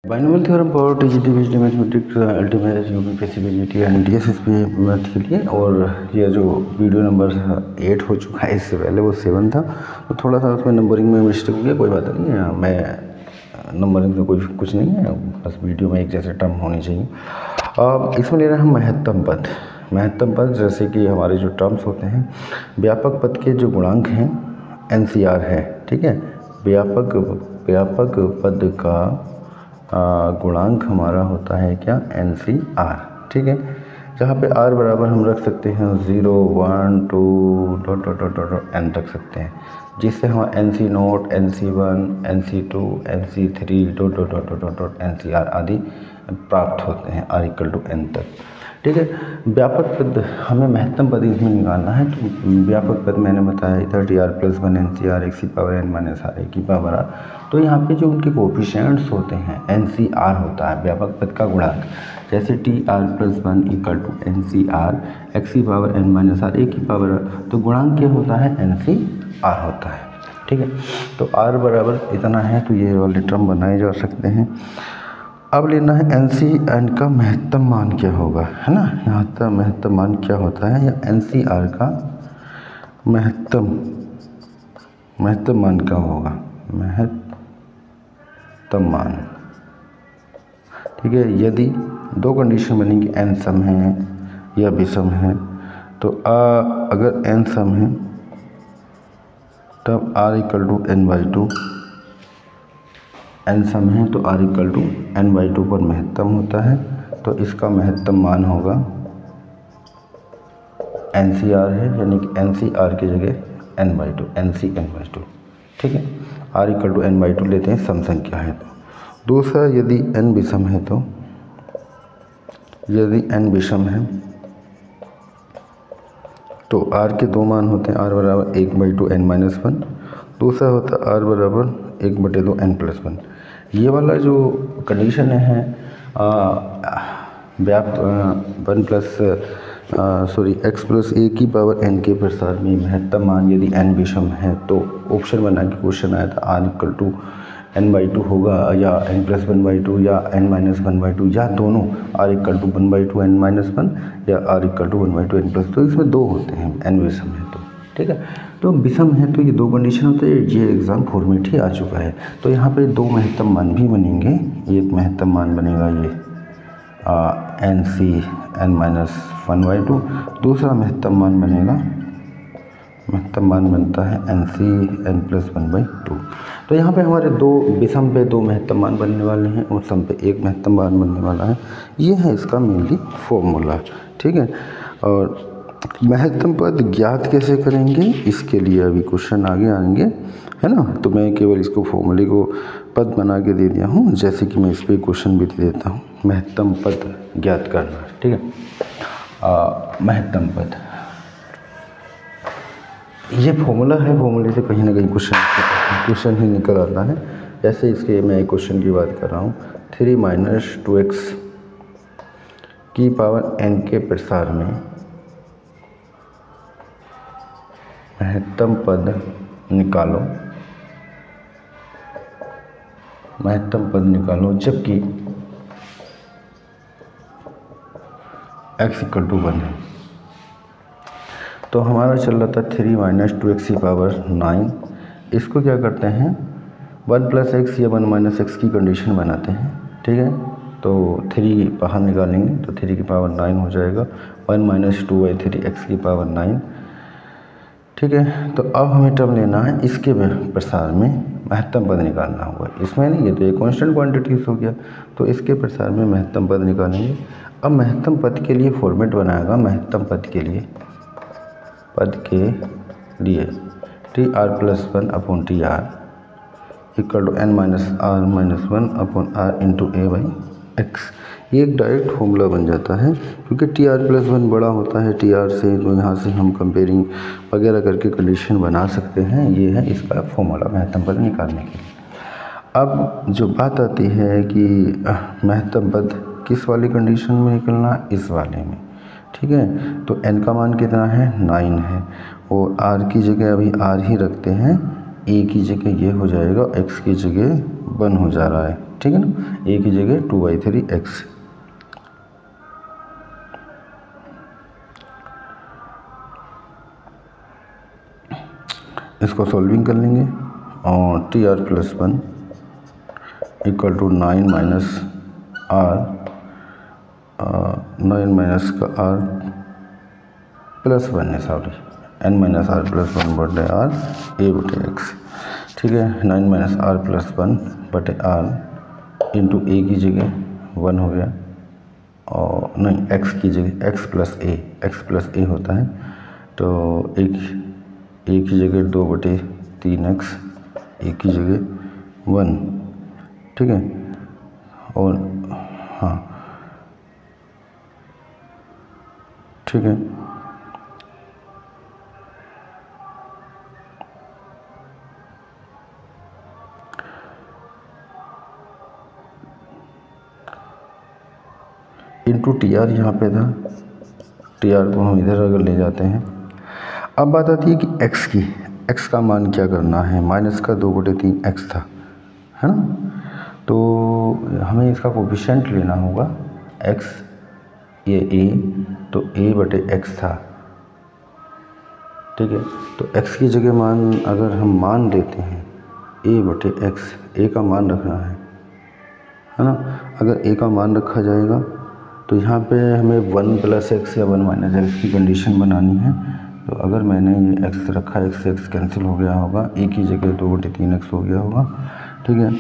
Binomial theorem for TGT PGT mathematics ultimate UPSC PGT and DSSP math के लिए। और ये जो वीडियो नंबर 8 हो चुका है, इससे पहले वो 7 था, तो थोड़ा सा उसमें नंबरिंग में मिस्टेक हो गया। कोई बात नहीं है, मैं नंबरिंग से कुछ नहीं है, बस वीडियो में एक जैसे टर्म होनी चाहिए। इसमें ले रहे हैं हम महत्तम पद। महत्तम पद जैसे कि हमारे जो टर्म्स होते हैं, व्यापक पद के जो गुणांक हैं NCR है, ठीक है। व्यापक पद का गुणांक हमारा होता है क्या, NCR, ठीक है। जहाँ पे R बराबर हम रख सकते हैं 0, 1, 2 n रख सकते हैं, जिससे हम NC0, NC1, NC2, NC3 NCR आदि प्राप्त होते हैं R = n तक, ठीक है। व्यापक पद हमें महत्तम पद इसमें निकालना है, तो व्यापक पद मैंने बताया इधर TR+1 NCR x⁴n−r तो यहाँ पे जो उनके कोफिशिएंट्स होते हैं NCR होता है व्यापक पद का गुणांक। जैसे TR+1 = NCR x⁴n−r तो गुणांक क्या होता है, NCR होता है, ठीक है। तो R बराबर इतना है, तो ये वाले टर्म बनाए जा सकते हैं। अब लेना है NCN का महत्तम मान क्या होगा, है ना। यहाँ का महत्तम मान क्या होता है, या NCR का महत्तम मान क्या होगा, महत्तम मान, ठीक है। यदि दो कंडीशन बनेंगी, n सम है या विषम है, तो अगर n सम है तब R = n/2, n सम है तो R = n/2 पर महत्तम होता है, तो इसका महत्तम मान होगा NCR है, यानी कि NCR की जगह n/2, NC/n/2, ठीक है। R = n/2 लेते हैं, सम संख्या है तो। दूसरा, यदि n विषम है तो, यदि n विषम है तो R के दो मान होते हैं, R बराबर 1/2 n-1, दूसरा होता है R बराबर 1/2 n+1। ये वाला जो कंडीशन है x+a की पावर n के प्रसार में महत्तम मान यदि n विषम है, तो ऑप्शन बना के क्वेश्चन आया था R = n/2 होगा, या n+1/2 या n-1/2, या दोनों R = 1/2 n-1 या R = 1/2 n+, तो इसमें दो होते हैं n विषम है तो, ठीक है। तो विषम है तो ये दो कंडीशन होते हैं, ये एग्ज़ाम फॉर्मेट ही आ चुका है। तो यहाँ पे दो महत्तम मान भी बनेंगे, एक महत्तम मान बनेगा ये NCn-1/2, दूसरा महत्तम मान बनेगा, महत्तम मान बनता है NCn+1/2। तो यहाँ पे हमारे दो विषम पे दो महत्तम मान बनने वाले हैं और सम पे एक महत्तम मान बनने वाला है। ये है इसका मेनली फॉर्मूला, ठीक है। और महत्तम पद ज्ञात कैसे करेंगे, इसके लिए अभी क्वेश्चन आगे आएंगे, है ना। तो मैं केवल इसको फॉर्मूले को पद बना के दे दिया हूँ, जैसे कि मैं इस पर क्वेश्चन भी दे देता हूँ। महत्तम पद ज्ञात करना, ठीक है। महत्तम पद ये फॉर्मूला है, फॉर्मूले से कहीं ना कहीं क्वेश्चन ही निकल आता है। जैसे इसके मैं एक क्वेश्चन की बात कर रहा हूँ, 3 - 2x की पावर n के प्रसार में महत्तम पद निकालो, महत्तम पद निकालो जबकि x = 1 है। तो हमारा चल रहा था 3 - 2x की पावर 9, इसको क्या करते हैं 1 + x या 1 - x की कंडीशन बनाते हैं, ठीक है। तो 3 बाहर निकालेंगे तो 3 की पावर 9 हो जाएगा, 1 - 2/3 x की पावर 9, ठीक है। तो अब हमें टर्म लेना है, इसके प्रसार में महत्तम पद निकालना होगा। इसमें नहीं, ये तो एक कांस्टेंट क्वांटिटीज हो गया, तो इसके प्रसार में महत्तम पद निकालेंगे। अब महत्तम पद के लिए फॉर्मेट बनाएगा, महत्तम पद के लिए TR+1/TR = n-r-1/r×a/x। ये एक डायरेक्ट फॉर्मूला बन जाता है, क्योंकि TR+1 बड़ा होता है TR से, तो यहाँ से हम कंपेयरिंग वगैरह करके कंडीशन बना सकते हैं। ये है इसका फॉर्मूला महत्तम पद निकालने के लिए। अब जो बात आती है कि महत्तम पद किस वाली कंडीशन में निकलना, इस वाले में, ठीक है। तो n का मान कितना है, 9 है, और r की जगह अभी r ही रखते हैं, a की जगह ये हो जाएगा, x की जगह 1 हो जा रहा है, ठीक है ना, ए की जगह 2/3x। इसको सॉल्विंग कर लेंगे और TR+1 equal to 9 minus R, 9 minus का r प्लस 1 है, sorry n minus R plus 1 बटे आर ए बटे एक्स। ठीक है, 9 माइनस आर प्लस 1 बटे आर इंटू ए की जगह 1 हो गया, और नहीं x की जगह x प्लस ए होता है, तो ए की जगह 2/3x, ए की जगह 1। ठीक है, और हाँ ठीक है, इंटू TR यहाँ पे था, TR को हम इधर अगर ले जाते हैं। अब बात आती है कि x का मान क्या करना है, माइनस का 2/3x था, है ना, तो हमें इसका कोफिशिएंट लेना होगा x, ये a, तो a बटे x था। ठीक है, तो x की जगह मान अगर हम मान देते हैं a बटे x, a का मान रखना है ना, अगर a का मान रखा जाएगा तो यहाँ पे हमें 1 + x या 1 - x की कंडीशन बनानी है। तो अगर मैंने ये x रखा, x से x कैंसिल हो गया होगा, a की जगह 2/3x हो गया होगा। ठीक है,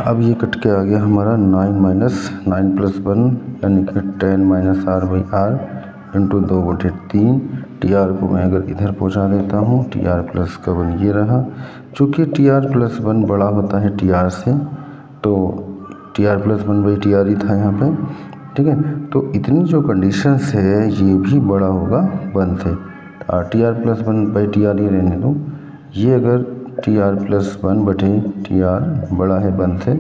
अब ये कट के आ गया हमारा 9 + 1 यानी कि 10 - r/r इंटू 2/3। TR को मैं अगर इधर पहुँचा देता हूँ, TR+1 ये रहा। चूँकि TR+1 बड़ा होता है TR से, तो TR+1/TR ही था यहाँ पे। ठीक है, तो इतनी जो कंडीशंस है ये भी बड़ा होगा 1 से। TR+1/TR ही रहने दो, ये अगर TR+1/TR बड़ा है 1 से,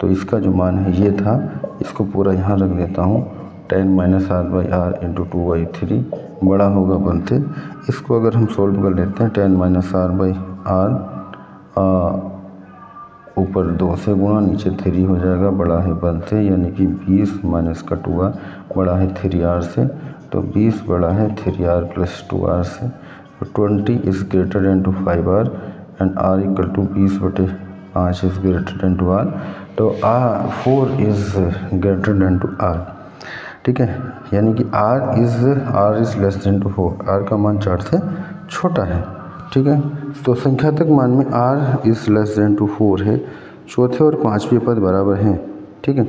तो इसका जो मान है ये था, इसको पूरा यहाँ रख देता हूँ, 10 - r/r इंटू 2/3 बड़ा होगा 1 से। इसको अगर हम सोल्व कर लेते हैं, 10 - r/r ऊपर 2 से गुणा, नीचे 3 हो जाएगा, बड़ा है 1 से, यानी कि 20 माइनस का 2r बड़ा है 3r से, तो 20 बड़ा है 3r + 2r से, तो 20 is greater than to 5r and r equal to 20/5 is greater than to r, तो 4 is greater than to r। ठीक है, यानी कि r is less than to 4, r का मान 4 से छोटा है। ठीक है, तो संख्यात्मक मान में r is less than to 4 है, चौथे और पांचवें पद बराबर हैं। ठीक है,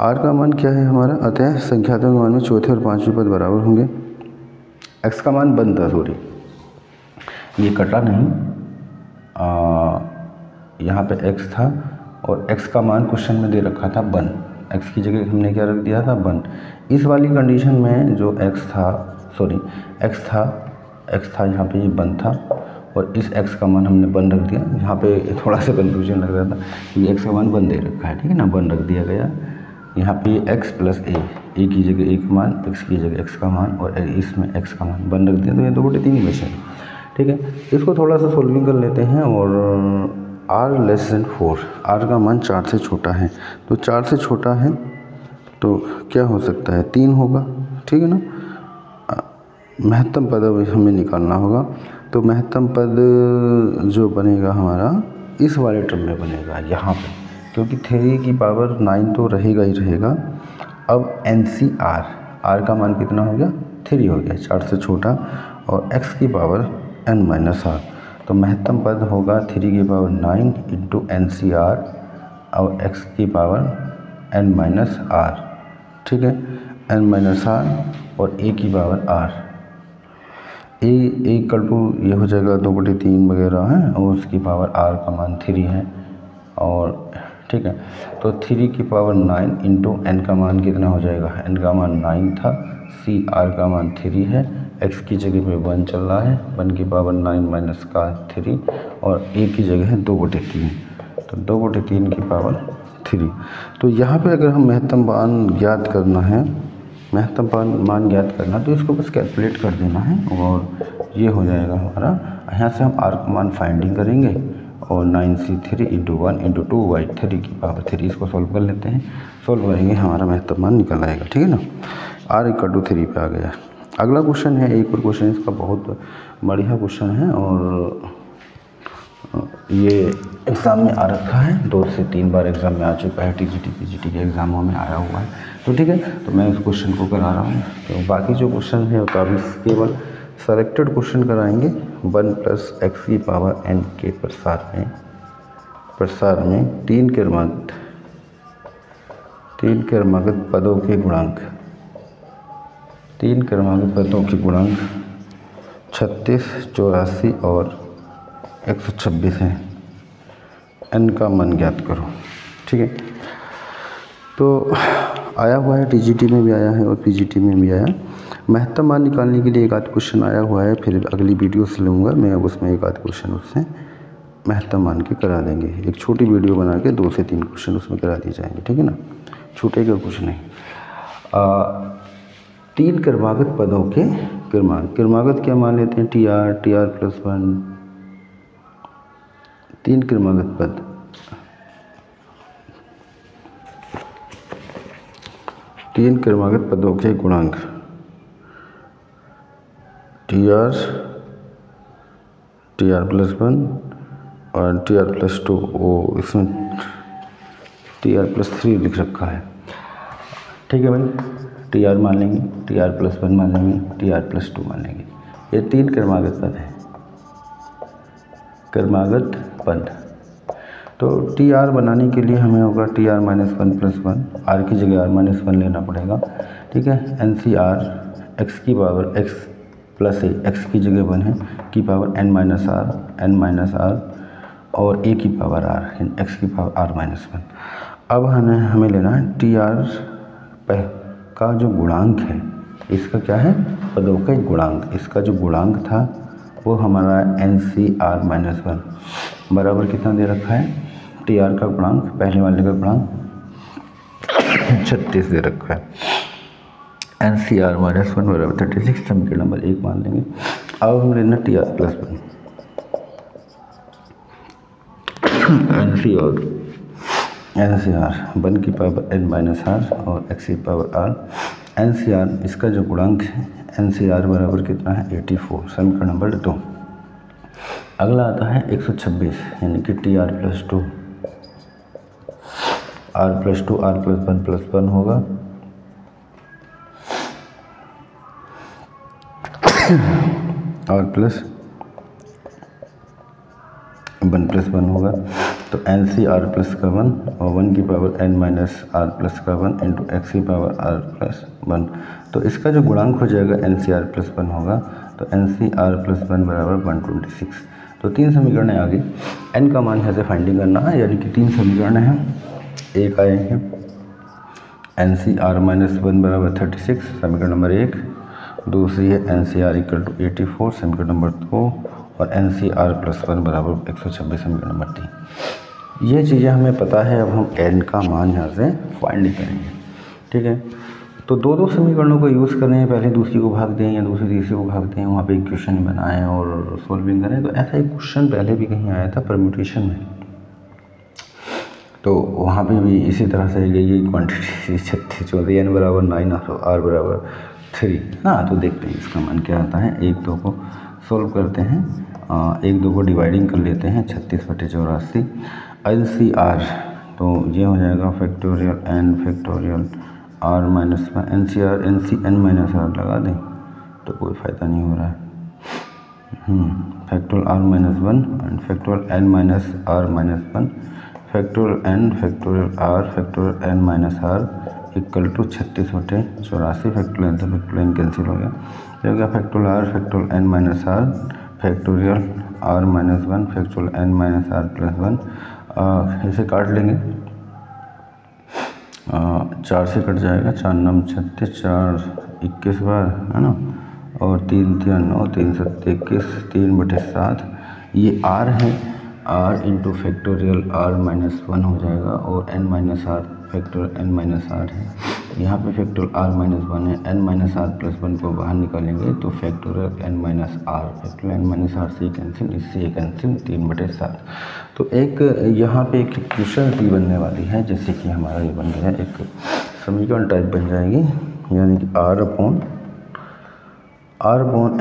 r का मान क्या है हमारा, अतः संख्यात्मक मान में चौथे और पांचवें पद बराबर होंगे। x का मान 1 था, सॉरी ये कटा नहीं, यहाँ पे x था और x का मान क्वेश्चन में दे रखा था 1, x की जगह हमने क्या रख दिया था 1। इस वाली कंडीशन में जो x था, सॉरी x था यहाँ पे ये 1 था, और इस x का मान हमने 1 रख दिया। यहाँ पे थोड़ा सा कंफ्यूजन लग रहा था कि x का मान 1 दे रखा है, ठीक है ना, 1 रख दिया गया। यहाँ पे x प्लस a की जगह a का मान, x की जगह x का मान, और इसमें x का मान 1 रख दिया, तो ये 2/3 ही बचे। ठीक है, इसको थोड़ा सा सोल्विंग कर लेते हैं, और r लेस देन 4, r का मान 4 से छोटा है, तो 4 से छोटा है तो क्या हो सकता है, 3 होगा। ठीक है ना, महत्तम पद हमें निकालना होगा, तो महत्तम पद जो बनेगा हमारा इस वाले टर्म में बनेगा यहाँ पे, क्योंकि 3 की पावर 9 तो रहेगा ही रहेगा। अब NCR, r का मान कितना हो गया, 3 हो गया, 4 से छोटा, और x की पावर n - r, तो महत्तम पद होगा 3 की पावर 9 इंटू NCR और x की पावर n - r। ठीक है, n - r और a की power r, a equal to ये हो जाएगा 2/3 वगैरह है, और उसकी पावर r का मान 3 है, और ठीक है, तो 3 की पावर 9 इंटू n का मान कितना हो जाएगा, n का मान 9 था, c r का मान 3 है, x की जगह पे 1 चल रहा है, 1 की पावर 9 माइनस का 3, और a की जगह है 2/3, तो 2/3 की पावर 3। तो यहाँ पे अगर हम महत्तम मान ज्ञात करना है, तो इसको बस कैलकुलेट कर देना है, और ये हो जाएगा हमारा। यहाँ से हम r का मान फाइंडिंग करेंगे, और 9c3 इंटू 1 इंटू 2y3 की पावर 3। इसको सॉल्व कर लेते हैं, सॉल्व करेंगे हमारा महत्तम मान निकल आएगा, ठीक है ना। r इक्वल टू 3 पे आ गया। अगला क्वेश्चन है, एक और क्वेश्चन इसका बहुत बढ़िया क्वेश्चन है और ये एग्ज़ाम में आ रखा है, 2 से 3 बार एग्ज़ाम में आ चुका है, टीजीटी पीजीटी के एग्ज़ामों में आया हुआ है। तो ठीक है, तो मैं उस क्वेश्चन को करा रहा हूँ। तो बाकी जो क्वेश्चन है तो अभी केवल सेलेक्टेड क्वेश्चन कराएंगे। 1 प्लस एक्स की पावर n के प्रसार में तीन क्रमागत पदों के गुणांक 36, 84 और 126 है। n का मान ज्ञात करो, ठीक है। तो आया हुआ है, टीजीटी में भी आया है और पीजीटी में भी आया। महत्तम मान निकालने के लिए एक आध क्वेश्चन आया हुआ है, फिर अगली वीडियो से लूँगा मैं, अब उसमें एक आध क्वेश्चन उससे महत्तम मान के करा देंगे। एक छोटी वीडियो बना के 2 से 3 क्वेश्चन उसमें करा दिए जाएंगे, ठीक है ना, छूटेगा कुछ नहीं। 3 क्रमागत पदों के क्रमागत क्या मान लेते हैं, TR प्लस 1, 3 क्रमागत पद, तीन क्रमागत पदों के गुणांक TR प्लस 1 और TR प्लस 2, वो इसमें TR प्लस 3 लिख रखा है, ठीक है भाई। TR मान लेंगे, TR प्लस 1 मान लेंगे, TR प्लस 2 मान लेंगे। ये 3 क्रमागत पद है, क्रमागत पद। तो TR बनाने के लिए हमें होगा TR माइनस 1 प्लस 1, R की जगह R माइनस 1 लेना पड़ेगा, ठीक है। NCR x की power x plus a, x की जगह 1 है, की पावर n माइनस r और a की पावर r, x की पावर r माइनस 1। अब हमें लेना है TR का जो गुणांक है, इसका क्या है, पदों का गुणांक। इसका जो गुणांक था वो हमारा NCR माइनस 1 बराबर कितना दे रखा है, TR का गुणांक, पहले वाले का गुणांक 36 दे रखा है। NCR माइनस 1 बराबर 36, समीकरण नंबर 1 मान लेंगे। अब हम लेना TR प्लस 1, NCR 1 की पावर n माइनस r और x की पावर r। NCR इसका जो गुणांक है, NCR बराबर कितना है 84, समीकरण नंबर 2। अगला आता है 126, यानी कि TR plus 2, R plus 2, R plus 1 होगा और प्लस 1 होगा। तो NCR प्लस का 1 और 1 की power n minus r plus का 1 इंटू x की पावर r प्लस 1। तो इसका जो गुणांक हो जाएगा NCR प्लस 1 होगा, तो NCR प्लस 1 बराबर 126। तो 3 समीकरण आ गई। n का मान ऐसे फाइंडिंग करना है, यानी कि 3 समीकरण हैं, एक आएंगे NCR माइनस 1 बराबर 36, समीकरण नंबर 1। दूसरी है NCR इक्वल टू 84, समीकरण नंबर 2। और NCR प्लस 1 बराबर 126, समीकरण नंबर 3। ये चीज़ें हमें पता है, अब हम n का मान यहाँ से फाइंड करेंगे, ठीक है। तो 2 समीकरणों को यूज़ करें, पहले दूसरी को भाग दें या दूसरी तीसरी को भाग दें, वहाँ पे इक्वेशन बनाएं और सॉल्विंग करें। तो ऐसा एक क्वेश्चन पहले भी कहीं आया था परम्यूटेशन में, तो वहाँ पे भी इसी तरह से यही क्वांटिटी 36 होती है, n बराबर 9 r बराबर 3 ना। तो देखते हैं इसका मान क्या आता है। 1-2 को सॉल्व करते हैं, 1-2 को डिवाइडिंग कर लेते हैं, 36/84 NCR, तो ये हो जाएगा factorial n factorial r minus n minus r लगा दें तो कोई फ़ायदा नहीं हो रहा है। Factorial r minus 1 and factorial n minus r minus 1 factorial n factorial r factorial n minus r equal to 36/84। Factorial तो फैक्टोरियल कैंसिल हो गया, तो हो गया factorial r factorial n minus r factorial r minus 1 factorial n minus r plus 1। इसे काट लेंगे, 4 से कट जाएगा, 4×9 36, 4 21 बार है ना, और 3×3 9, 3×7 21, 3/7। ये r है, r into factorial r minus 1 हो जाएगा और n minus r factorial n minus r है, यहाँ पे फैक्टोरियल आर माइनस 1 है, एन माइनस आर प्लस 1 को बाहर निकालेंगे तो factorial N minus R, factorial N minus R से कैंसिल, इससे ये कैंसिल 3/7। तो एक यहाँ पे एक इक्वेशन सी बनने वाली है, जैसे कि हमारा ये बन गया एक समीकरण टाइप बन जाएगी, यानी कि R upon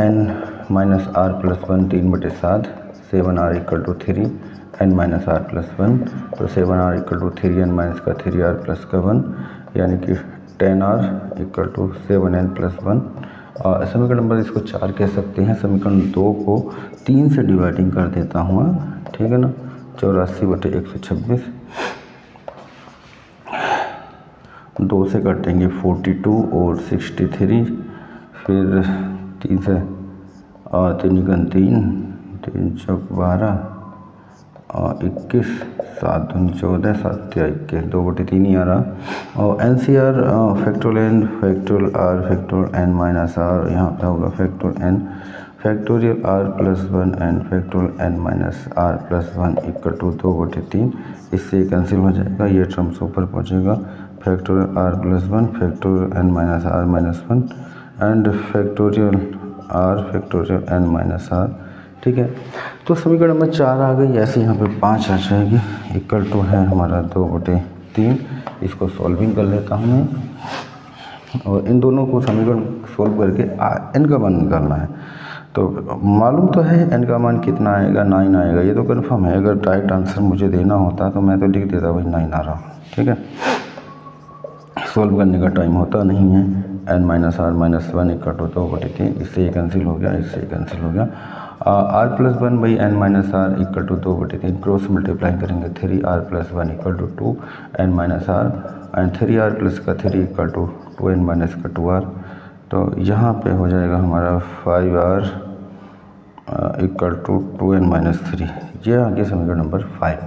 N minus R plus 1 3/7, 7r equal to 3 N minus R plus 1, तो 7r equal to 3 N minus का 3r प्लस का 1, यानी कि 10r equal to 7n plus 1। समीकरण नंबर इसको 4 कह सकते हैं। समीकरण 2 को 3 से डिवाइडिंग कर देता हूँ, ठीक है ना, 84/126, 2 से कटेंगे 42 और 63, फिर 3 से 3 3 चौक 12 और 21, 7 दूनी 14, 7 या 21, 2/3 ही आ रहा। और NCR factorial N, factorial R, factorial N minus R, यहाँ पे होगा factorial N, factorial R plus 1 N, factorial N minus R plus 1 equal to 2/3, इससे कैंसिल हो जाएगा, ये टर्म्स ऊपर पहुँचेगा, factorial R plus 1, factorial N minus R minus 1 and factorial R, factorial N minus R, ठीक है। तो समीकरण नंबर 4 आ गई। ऐसे यहाँ पे 5 आ जाएगी, इक्वल टू है हमारा 2/3। इसको सॉल्विंग कर लेता हूँ मैं, और इन दोनों को समीकरण सोल्व करके n का मान निकालना है। तो मालूम तो है n का मान कितना आएगा, 9 आएगा, ये तो कन्फर्म है। अगर डायरेक्ट आंसर मुझे देना होता तो मैं तो लिख देता भाई 9 आ रहा, ठीक है। सॉल्व करने का टाइम होता नहीं है। n minus R minus 1 equal to 2/3, इससे ये कैंसिल हो गया, इससे ये कैंसिल हो गया। R plus 1 by N minus R equal to 2/3, cross multiply करेंगे, 3r plus 1 equal to 2n minus R and 3r plus का 3 इक्वल टू 2n माइनस का 2r। तो यहाँ पे हो जाएगा हमारा 5r equal to 2n minus 3, ये आ गया समीकरण नंबर 5।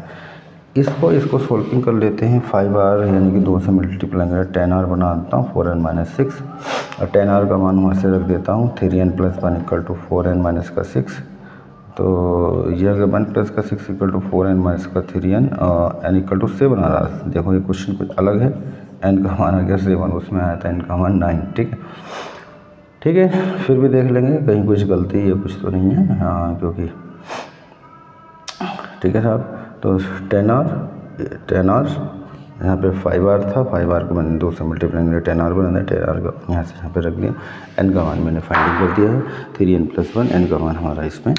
इसको सोल्विंग कर लेते हैं। 5r यानी कि 2 से मल्टीप्लाई करें, 10r बना देता हूँ, 4n माइनस 6, और 10r का मान वहाँ से रख देता हूँ, 3n plus 1 equal to 4n minus का 6। तो ये अगर 1 प्लस का 6 इक्वल टू 4n माइनस का 3n, n इक्वल टू 7 आ रहा है। देखो ये क्वेश्चन कुछ अलग है, n का मान आ गया 7, उसमें आया था n का मान 9, ठीक है। ठीक है, फिर भी देख लेंगे कहीं कुछ गलती या कुछ तो नहीं है, हाँ, क्योंकि ठीक है साहब। तो 10r यहाँ पे 5r था, 5r को मैंने 2 से मल्टीप्लाई करके 10r बना दिया, 10r का यहाँ से यहाँ पे रख दिया। n का मान मैंने फाइंडिंग कर दिया है, 3n प्लस 1, n का मान हमारा इसमें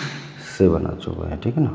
7 आ चुका है, ठीक है ना।